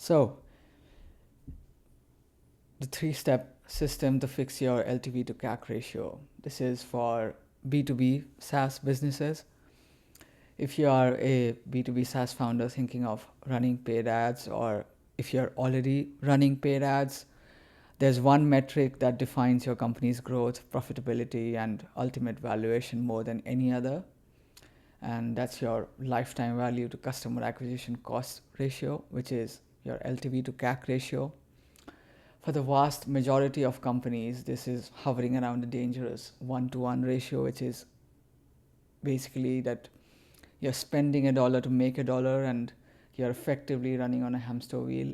So the 3-step system to fix your LTV to CAC ratio. This is for B2B SaaS businesses. If you are a B2B SaaS founder thinking of running paid ads, or if you're already running paid ads, there's one metric that defines your company's growth, profitability, and ultimate valuation more than any other. And that's your lifetime value to customer acquisition cost ratio, which is your LTV to CAC ratio. For the vast majority of companies, this is hovering around a dangerous 1-to-1 ratio, which is basically that you're spending $1 to make $1, and you're effectively running on a hamster wheel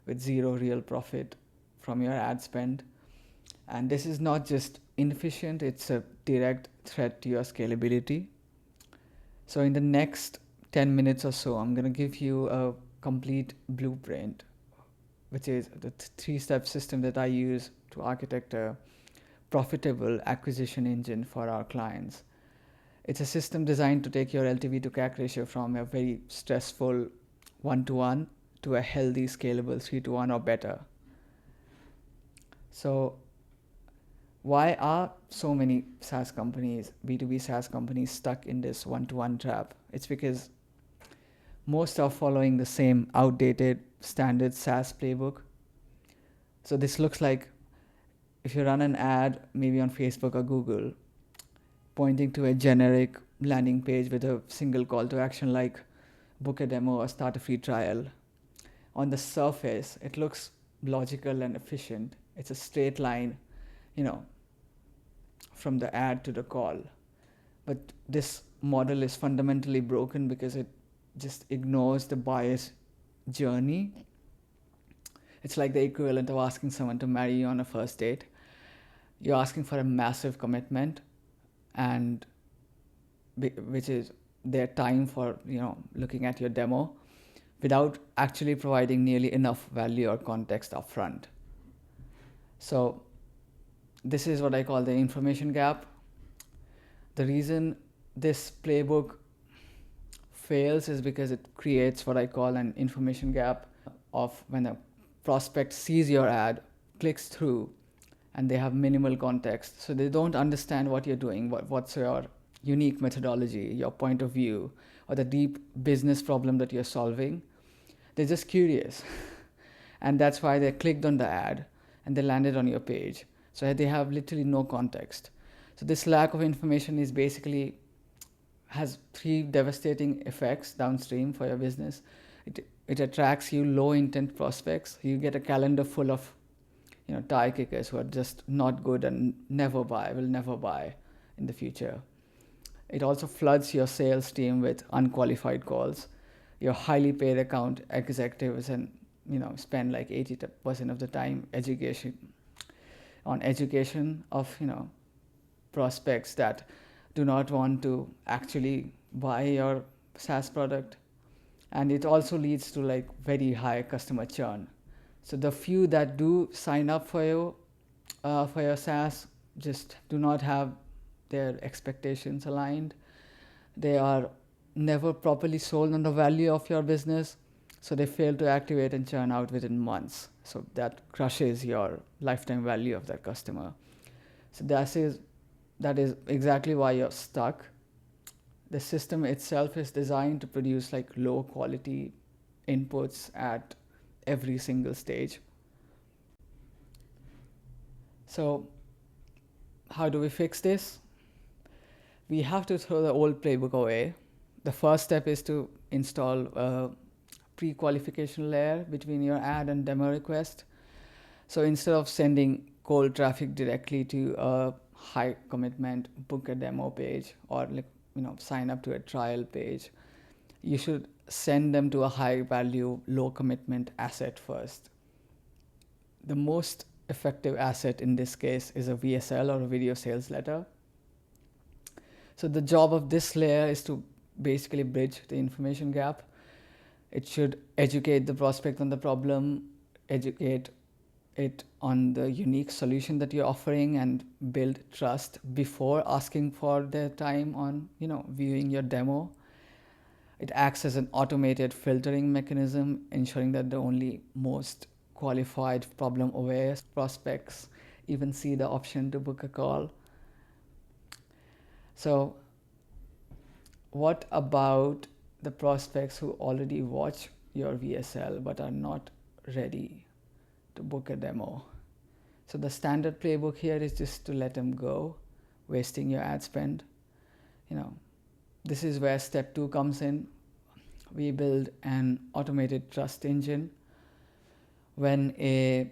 with zero real profit from your ad spend. And this is not just inefficient, it's a direct threat to your scalability. So in the next 10 minutes or so, I'm going to give you a complete blueprint, which is the 3-step system that I use to architect a profitable acquisition engine for our clients. It's a system designed to take your LTV to CAC ratio from a very stressful 1-to-1 to a healthy, scalable 3-to-1 or better. So why are so many SaaS companies, B2B SaaS companies, stuck in this 1-to-1 trap? It's because most are following the same outdated standard SaaS playbook. So this looks like if you run an ad, maybe on Facebook or Google, pointing to a generic landing page with a single call to action like book a demo or start a free trial. On the surface, it looks logical and efficient. It's a straight line, from the ad to the call. But this model is fundamentally broken because it just ignores the buyer's journey. It's like the equivalent of asking someone to marry you on a first date. You're asking for a massive commitment, and which is their time for looking at your demo, without actually providing nearly enough value or context upfront. So this is what I call the information gap. The reason this playbook fails is because it creates what I call an information gap of when a prospect sees your ad, clicks through, and they have minimal context. So they don't understand what you're doing, what's your unique methodology, your point of view, or the deep business problem that you're solving. They're just curious. And that's why they clicked on the ad and they landed on your page. So they have literally no context. So this lack of information is basically has 3 devastating effects downstream for your business. It attracts you low intent prospects. You get a calendar full of tire kickers who are just not good and will never buy in the future. It also floods your sales team with unqualified calls. Your highly paid account executives and spend like 80% of the time education of prospects that do not want to actually buy your SaaS product. And it also leads to like very high customer churn. So the few that do sign up for your SaaS just do not have their expectations aligned. They are never properly sold on the value of your business, so they fail to activate and churn out within months. So that crushes your lifetime value of that customer. So that is exactly why you're stuck. The system itself is designed to produce like low quality inputs at every single stage. So how do we fix this? We have to throw the old playbook away. The first step is to install a pre-qualification layer between your ad and demo request. So instead of sending cold traffic directly to a high commitment book a demo page or sign up to a trial page, you should send them to a high value, low commitment asset first. The most effective asset in this case is a VSL or a video sales letter. So the job of this layer is to basically bridge the information gap. It should educate the prospect on the problem, educate it on the unique solution that you're offering, and build trust before asking for their time on viewing your demo. It acts as an automated filtering mechanism, ensuring that the only most qualified, problem aware prospects even see the option to book a call. So, what about the prospects who already watch your VSL but are not ready to book a demo? So, the standard playbook here is just to let them go, wasting your ad spend. This is where step 2 comes in. We build an automated trust engine. When a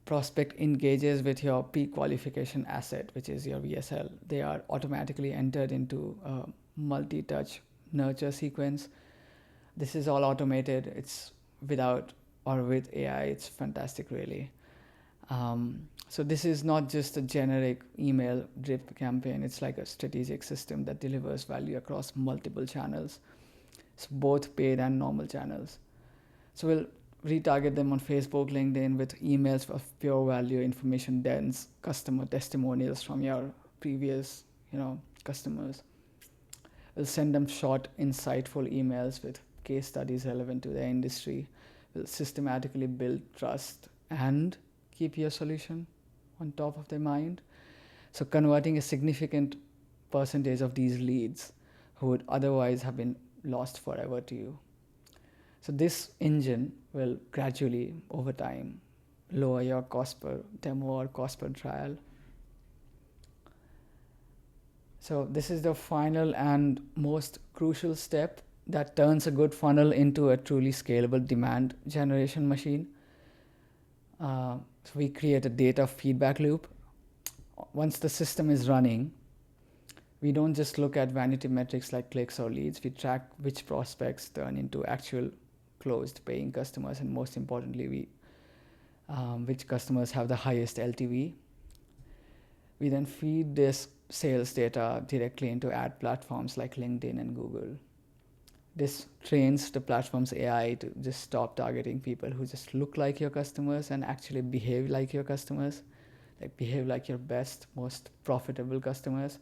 prospect engages with your pre-qualification asset, which is your VSL, they are automatically entered into a multi-touch nurture sequence. This is all automated. It's without or with AI. It's fantastic, really. So this is not just a generic email drip campaign. It's like a strategic system that delivers value across multiple channels, so both paid and normal channels. So we'll retarget them on Facebook, LinkedIn with emails of pure value, information dense, customer testimonials from your previous, customers. We'll send them short, insightful emails with case studies relevant to their industry. We'll systematically build trust and keep your solution on top of their mind. So converting a significant percentage of these leads who would otherwise have been lost forever to you. So this engine will gradually, over time, lower your cost per demo or cost per trial. So this is the final and most crucial step that turns a good funnel into a truly scalable demand generation machine. So we create a data feedback loop. Once the system is running, we don't just look at vanity metrics like clicks or leads. We track which prospects turn into actual closed paying customers, and most importantly, which customers have the highest LTV. We then feed this sales data directly into ad platforms like LinkedIn and Google. This trains the platform's AI to just stop targeting people who just look like your customers and actually behave like your customers, like behave like your best, most profitable customers.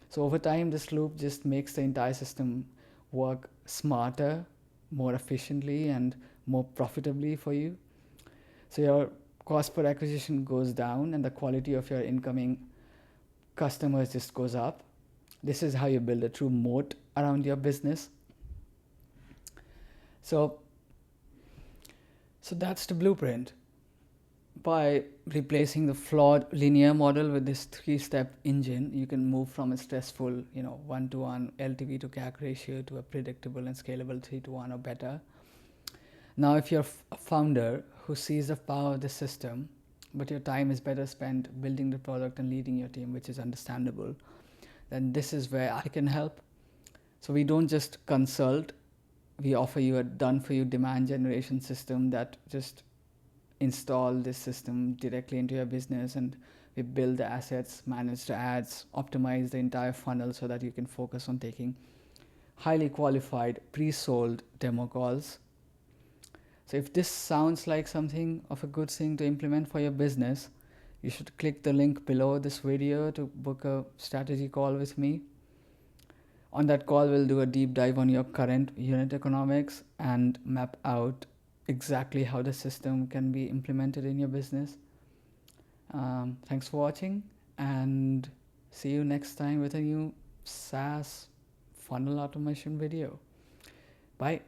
So over time, this loop just makes the entire system work smarter, more efficiently, and more profitably for you. So your cost per acquisition goes down and the quality of your incoming customers just goes up. This is how you build a true moat around your business. So that's the blueprint. By replacing the flawed linear model with this 3-step engine, you can move from a stressful, 1-to-1 LTV to CAC ratio to a predictable and scalable 3-to-1 or better. Now, if you're a founder who sees the power of the system, but your time is better spent building the product and leading your team, which is understandable, then this is where I can help. So we don't just consult. We offer you a done-for-you demand generation system that just install this system directly into your business, and we build the assets, manage the ads, optimize the entire funnel so that you can focus on taking highly qualified pre-sold demo calls. So if this sounds like something of a good thing to implement for your business, you should click the link below this video to book a strategy call with me. On that call, we'll do a deep dive on your current unit economics and map out exactly how the system can be implemented in your business. Thanks for watching, and see you next time with a new SaaS funnel automation video. Bye.